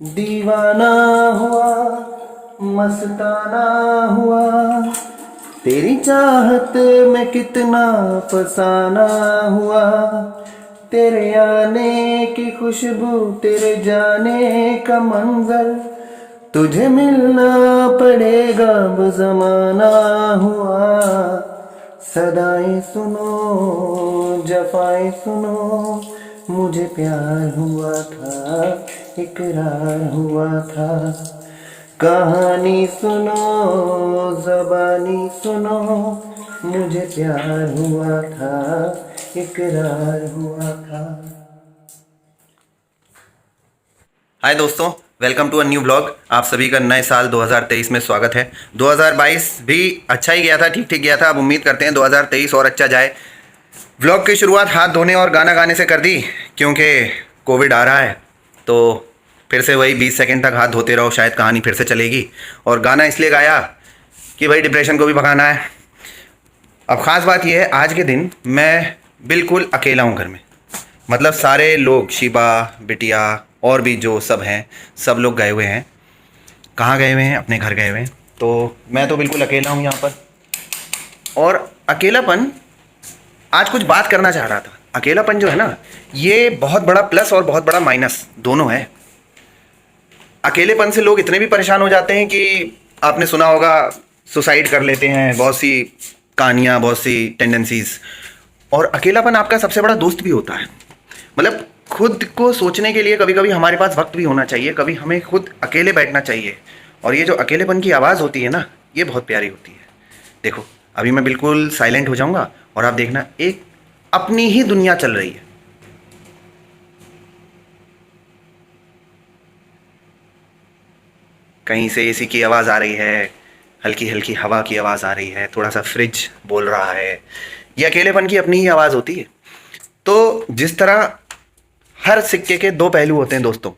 दीवाना हुआ, मस्ताना हुआ, तेरी चाहत में कितना फसाना हुआ। तेरे आने की खुशबू, तेरे जाने का मंजर, तुझे मिलना पड़ेगा वो जमाना हुआ। सदाएं सुनो, जफाएं सुनो, मुझे प्यार हुआ था, इकरार हुआ था। कहानी सुनो, ज़बानी सुनो, मुझे प्यार हुआ था, इकरार हुआ था। हाय दोस्तों, welcome to a new blog. आप सभी का नए साल 2023 में स्वागत है। 2022 भी अच्छा ही गया था, ठीक ठीक गया था। अब उम्मीद करते हैं 2023 और अच्छा जाए। व्लॉग की शुरुआत हाथ धोने और गाना गाने से कर दी, क्योंकि कोविड आ रहा है। तो फिर से वही 20 सेकंड तक हाथ धोते रहो, शायद कहानी फिर से चलेगी। और गाना इसलिए गाया कि भाई डिप्रेशन को भी भगाना है। अब ख़ास बात यह है, आज के दिन मैं बिल्कुल अकेला हूँ घर में। मतलब सारे लोग, शिबा, बिटिया और भी जो सब हैं, सब लोग गए हुए हैं। कहाँ गए हुए हैं? अपने घर गए हुए हैं। तो मैं तो बिल्कुल अकेला हूँ यहाँ पर। और अकेलापन, आज कुछ बात करना चाह रहा था। अकेलापन जो है ना, ये बहुत बड़ा प्लस और बहुत बड़ा माइनस दोनों है। अकेलेपन से लोग इतने भी परेशान हो जाते हैं कि आपने सुना होगा, सुसाइड कर लेते हैं। बहुत सी कहानियाँ, बहुत सी टेंडेंसीज। और अकेलापन आपका सबसे बड़ा दोस्त भी होता है। मतलब खुद को सोचने के लिए कभी कभी हमारे पास वक्त भी होना चाहिए। कभी हमें खुद अकेले बैठना चाहिए। और ये जो अकेलेपन की आवाज़ होती है ना, ये बहुत प्यारी होती है। देखो, अभी मैं बिल्कुल साइलेंट हो जाऊंगा और आप देखना, एक अपनी ही दुनिया चल रही है। कहीं से एसी की आवाज़ आ रही है, हल्की हल्की हवा की आवाज़ आ रही है, थोड़ा सा फ्रिज बोल रहा है। ये अकेलेपन की अपनी ही आवाज़ होती है। तो जिस तरह हर सिक्के के दो पहलू होते हैं दोस्तों,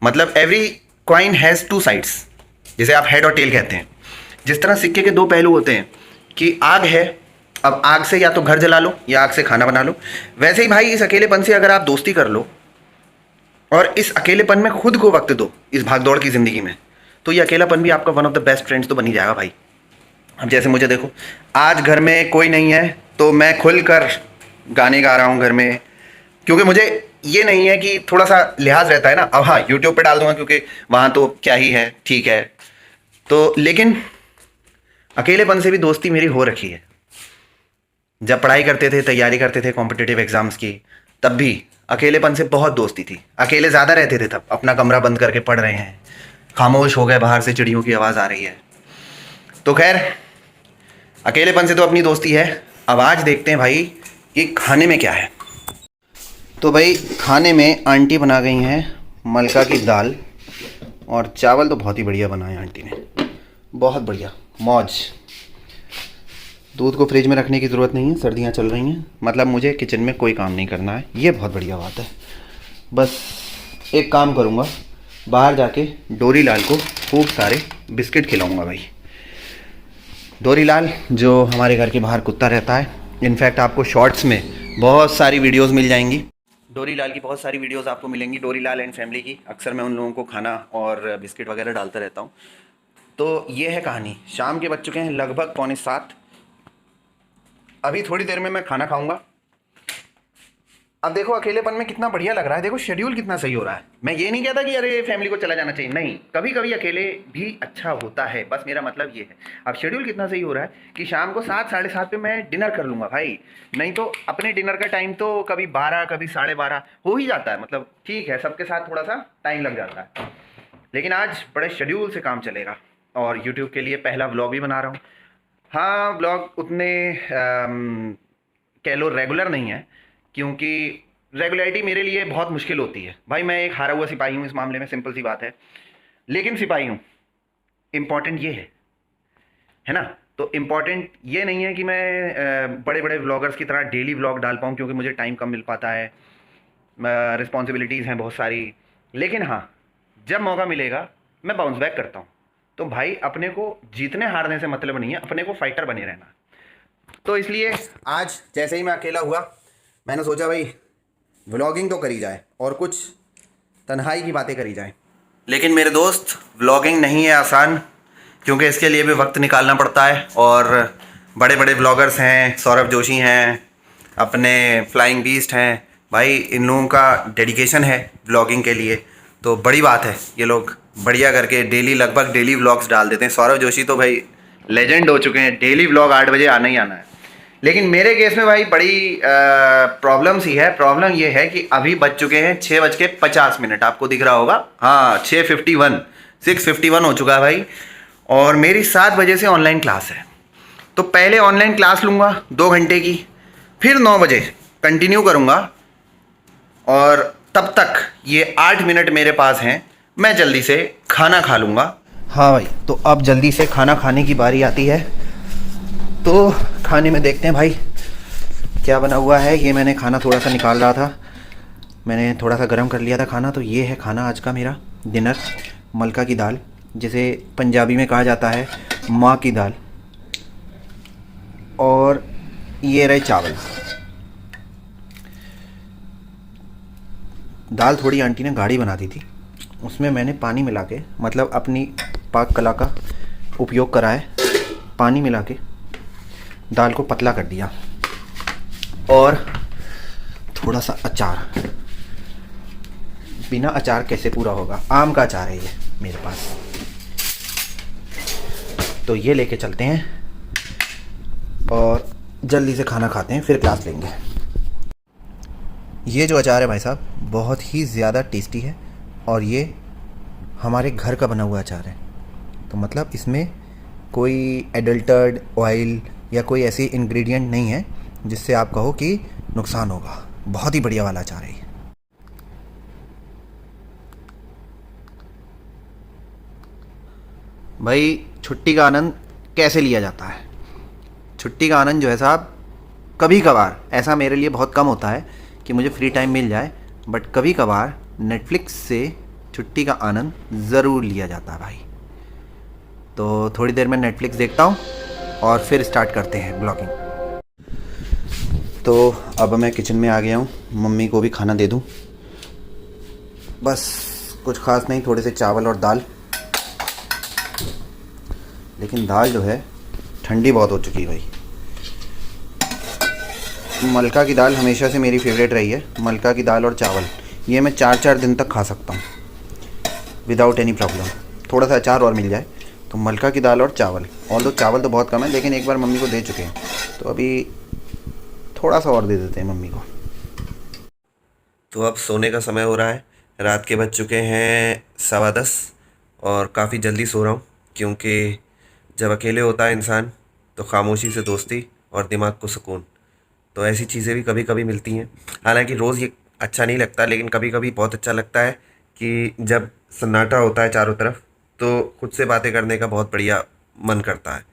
मतलब every coin has two sides, जिसे आप हेड और टेल कहते हैं। जिस तरह सिक्के के दो पहलू होते हैं कि आग है, अब आग से या तो घर जला लो या आग से खाना बना लो, वैसे ही भाई इस अकेलेपन से अगर आप दोस्ती कर लो और इस अकेलेपन में खुद को वक्त दो, इस भागदौड़ की ज़िंदगी में, तो ये अकेलापन भी आपका one of the best friends तो बन ही जाएगा भाई। अब जैसे मुझे देखो, आज घर में कोई नहीं है तो मैं खुल कर गाने गा रहा हूँ घर में, क्योंकि मुझे ये नहीं है कि थोड़ा सा लिहाज रहता है ना। अब हाँ, यूट्यूब पे डाल दूंगा क्योंकि वहाँ तो क्या ही है, ठीक है। तो लेकिन अकेलेपन से भी दोस्ती मेरी हो रखी है। जब पढ़ाई करते थे, तैयारी करते थे कॉम्पिटिटिव एग्जाम्स की, तब भी अकेलेपन से बहुत दोस्ती थी। अकेले ज़्यादा रहते थे तब, अपना कमरा बंद करके पढ़ रहे हैं, खामोश हो गए, बाहर से चिड़ियों की आवाज़ आ रही है। तो खैर, अकेलेपन से तो अपनी दोस्ती है। अब आज देखते हैं भाई कि खाने में क्या है। तो भाई खाने में आंटी बना गई हैं मलका की दाल, और चावल तो बहुत ही बढ़िया बनाए आंटी ने, बहुत बढ़िया, मौज। दूध को फ्रिज में रखने की ज़रूरत नहीं है, सर्दियाँ चल रही हैं, मतलब मुझे किचन में कोई काम नहीं करना है। ये बहुत बढ़िया बात है। बस एक काम करूँगा, बाहर जाके डोरी लाल को खूब सारे बिस्किट खिलाऊँगा भाई। डोरी लाल जो हमारे घर के बाहर कुत्ता रहता है, इनफैक्ट आपको शॉर्ट्स में बहुत सारी वीडियोस मिल जाएंगी। डोरी लाल की बहुत सारी वीडियोस आपको मिलेंगी, डोरी लाल एंड फैमिली की। अक्सर मैं उन लोगों को खाना और बिस्किट वगैरह डालता रहता हूँ। तो ये है कहानी। शाम के बज चुके हैं लगभग 6:45। अभी थोड़ी देर में मैं खाना खाऊंगा। अब देखो अकेलेपन में कितना बढ़िया लग रहा है, देखो शेड्यूल कितना सही हो रहा है। मैं ये नहीं कहता कि अरे फैमिली को चला जाना चाहिए, नहीं, कभी कभी अकेले भी अच्छा होता है, बस मेरा मतलब ये है। अब शेड्यूल कितना सही हो रहा है कि शाम को 7 साढ़े 7 पे मैं डिनर कर लूँगा भाई। नहीं तो अपने डिनर का टाइम तो कभी 12, कभी 12:30 हो ही जाता है। मतलब ठीक है, सबके साथ थोड़ा सा टाइम लग जाता है, लेकिन आज बड़े शेड्यूल से काम चलेगा। और यूट्यूब के लिए पहला व्लॉग भी बना रहा हूँ। हाँ, व्लॉग उतने कह लो रेगुलर नहीं है, क्योंकि रेगुलरिटी मेरे लिए बहुत मुश्किल होती है भाई। मैं एक हारा हुआ सिपाही हूँ इस मामले में, सिंपल सी बात है, लेकिन सिपाही हूँ। इम्पॉर्टेंट ये है ना। तो इम्पॉर्टेंट ये नहीं है कि मैं बड़े बड़े व्लॉगर्स की तरह डेली व्लॉग डाल पाऊँ, क्योंकि मुझे टाइम कम मिल पाता है, रिस्पॉन्सिबिलिटीज़ हैं बहुत सारी। लेकिन हाँ, जब मौका मिलेगा मैं बाउंस बैक करता हूँ। तो भाई अपने को जीतने हारने से मतलब नहीं है, अपने को फाइटर बने रहना। तो इसलिए आज जैसे ही मैं अकेला हुआ, मैंने सोचा भाई व्लॉगिंग तो करी जाए और कुछ तन्हाई की बातें करी जाएं। लेकिन मेरे दोस्त, व्लॉगिंग नहीं है आसान, क्योंकि इसके लिए भी वक्त निकालना पड़ता है। और बड़े बड़े व्लॉगर्स हैं, सौरभ जोशी हैं, अपने फ्लाइंग बीस्ट हैं, भाई इन लोगों का डेडिकेशन है व्लॉगिंग के लिए, तो बड़ी बात है। ये लोग बढ़िया करके डेली, लगभग डेली व्लॉग्स डाल देते हैं। सौरभ जोशी तो भाई लेजेंड हो चुके हैं, डेली व्लॉग 8 बजे आना ही आना है। लेकिन मेरे केस में भाई बड़ी प्रॉब्लम सी है। प्रॉब्लम ये है कि अभी बज चुके हैं 6:50, आपको दिख रहा होगा, हाँ 6:51 हो चुका है भाई। और मेरी 7 बजे से ऑनलाइन क्लास है। तो पहले ऑनलाइन क्लास लूँगा 2 घंटे की, फिर 9 बजे कंटिन्यू करूँगा। और तब तक ये 8 मिनट मेरे पास हैं, मैं जल्दी से खाना खा लूँगा। हाँ भाई, तो अब जल्दी से खाना खाने की बारी आती है। तो खाने में देखते हैं भाई क्या बना हुआ है। ये मैंने खाना थोड़ा सा निकाल रहा था, मैंने थोड़ा सा गर्म कर लिया था खाना। तो ये है खाना आज का मेरा डिनर, मलका की दाल, जिसे पंजाबी में कहा जाता है माँ की दाल। और ये रहे चावल। दाल थोड़ी आंटी ने गाढ़ी बना दी थी, उसमें मैंने पानी मिला के, मतलब अपनी पाक कला का उपयोग करा है, पानी मिला के दाल को पतला कर दिया। और थोड़ा सा अचार, बिना अचार कैसे पूरा होगा, आम का अचार है ये मेरे पास। तो ये लेके चलते हैं और जल्दी से खाना खाते हैं, फिर क्लास लेंगे। ये जो अचार है भाई साहब, बहुत ही ज़्यादा टेस्टी है। और ये हमारे घर का बना हुआ अचार है, तो मतलब इसमें कोई एडल्टर्ड ऑयल या कोई ऐसी इंग्रेडिएंट नहीं है जिससे आप कहो कि नुकसान होगा। बहुत ही बढ़िया वाला अचार है ये। भाई छुट्टी का आनंद कैसे लिया जाता है? छुट्टी का आनंद जो है साहब, कभी कभार, ऐसा मेरे लिए बहुत कम होता है कि मुझे फ्री टाइम मिल जाए, बट कभी कभार नेटफ्लिक्स से छुट्टी का आनंद ज़रूर लिया जाता है भाई। तो थोड़ी देर में नेटफ्लिक्स देखता हूँ और फिर स्टार्ट करते हैं ब्लॉगिंग। तो अब मैं किचन में आ गया हूँ, मम्मी को भी खाना दे दूँ। बस कुछ ख़ास नहीं, थोड़े से चावल और दाल। लेकिन दाल जो है ठंडी बहुत हो चुकी है भाई। मलका की दाल हमेशा से मेरी फेवरेट रही है। मलका की दाल और चावल, ये मैं 4-4 दिन तक खा सकता हूँ विदाउट एनी प्रॉब्लम। थोड़ा सा अचार और मिल जाए तो मलका की दाल और चावल। ऑल्दो चावल तो बहुत कम है, लेकिन एक बार मम्मी को दे चुके हैं, तो अभी थोड़ा सा और दे देते हैं मम्मी को। तो अब सोने का समय हो रहा है, रात के बज चुके हैं 10:15 और काफ़ी जल्दी सो रहा हूँ, क्योंकि जब अकेले होता है इंसान तो खामोशी से दोस्ती और दिमाग को सुकून, तो ऐसी चीज़ें भी कभी कभी मिलती हैं। हालांकि रोज़ ये अच्छा नहीं लगता, लेकिन कभी कभी बहुत अच्छा लगता है कि जब सन्नाटा होता है चारों तरफ, तो खुद से बातें करने का बहुत बढ़िया मन करता है।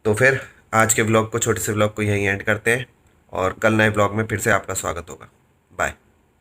तो फिर आज के ब्लॉग को, छोटे से ब्लॉग को यहीं एंड करते हैं, और कल नए ब्लॉग में फिर से आपका स्वागत होगा। बाय।